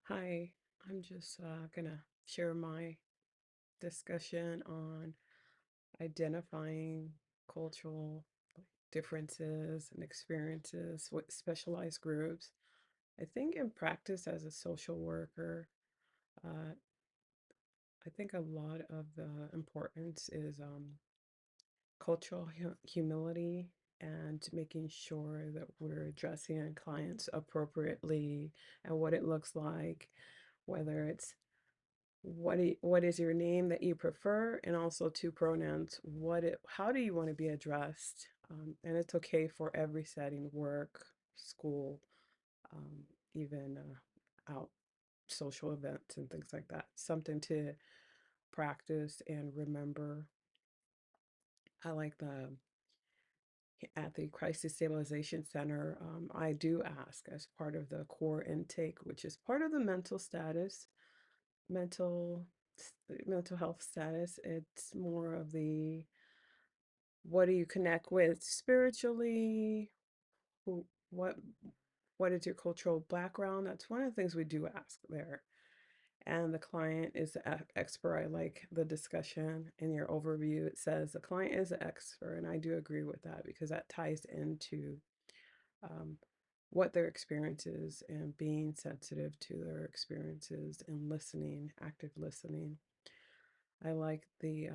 Hi, I'm just gonna share my discussion on identifying cultural differences and experiences with specialized groups. I think in practice as a social worker, uh, I think a lot of the importance is cultural humility and making sure that we're addressing clients appropriately and what it looks like, whether it's what is your name that you prefer, and also two pronouns, how do you want to be addressed, and it's okay for every setting, work, school, um, even out social events and things like that, something to practice and remember. I like the At the Crisis Stabilization Center, I do ask as part of the core intake, which is part of the mental mental health status. It's more of the what do you connect with spiritually? Who, what is your cultural background? That's one of the things we do ask there. And the client is the expert. I like the discussion in your overview. It says the client is the expert, and I do agree with that because that ties into um, what their experience is and being sensitive to their experiences and listening, active listening. I like the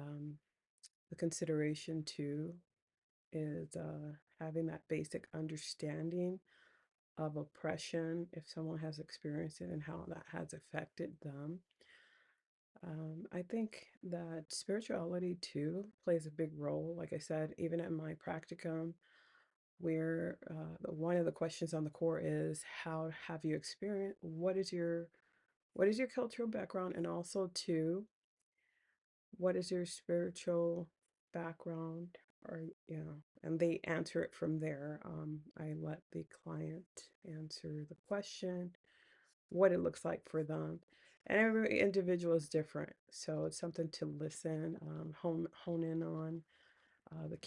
consideration too is having that basic understanding of oppression if someone has experienced it and how that has affected them. I think that spirituality too plays a big role. Like I said, even at my practicum, where one of the questions on the core is, how have you experienced? What is your cultural background, and also too, what is your spiritual background? Or, and they answer it from there. I let the client answer the question, what it looks like for them. And every individual is different. So it's something to listen, hone in on the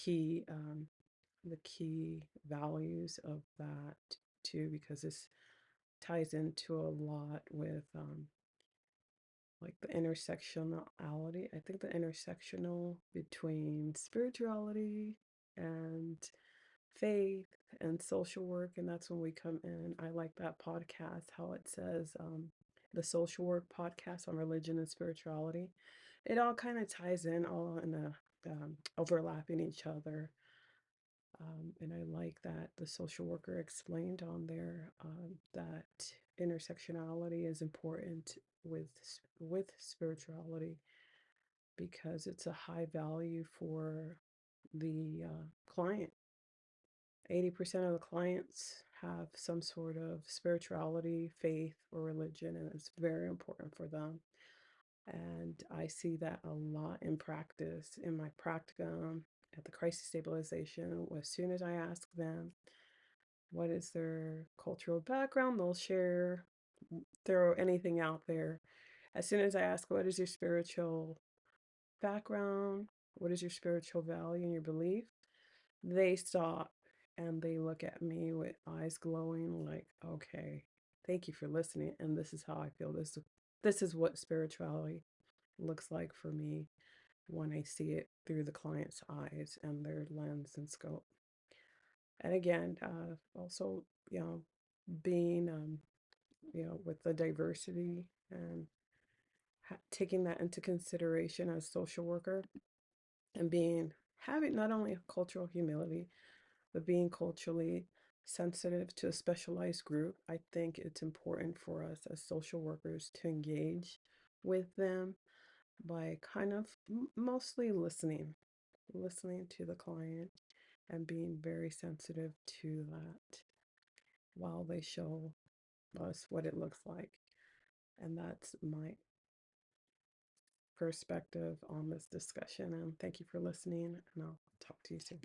key values of that too, because this ties into a lot with like the intersectionality. I think the intersectional between spirituality and faith and social work, and that's when we come in. I like that podcast, how it says the social work podcast on religion and spirituality. It all kind of ties in, all in a overlapping each other. And I like that the social worker explained on there that intersectionality is important with spirituality because it's a high value for the client. 80% of the clients have some sort of spirituality, faith, or religion, and it's very important for them. And I see that a lot in practice, in my practicum, at the crisis stabilization. As soon as I ask them what is their cultural background, they'll share, throw anything out there. As soon as I ask, what is your spiritual background? What is your spiritual value and your belief? They stop and they look at me with eyes glowing, like, okay, thank you for listening. And this is how I feel. This is what spirituality looks like for me when I see it through the client's eyes and their lens and scope. And again, also, you know, being, with the diversity and taking that into consideration as social worker and having not only cultural humility, but being culturally sensitive to a specialized group. I think it's important for us as social workers to engage with them by kind of mostly listening to the client and being very sensitive to that while they show us what it looks like. And that's my perspective on this discussion. And thank you for listening, and I'll talk to you soon.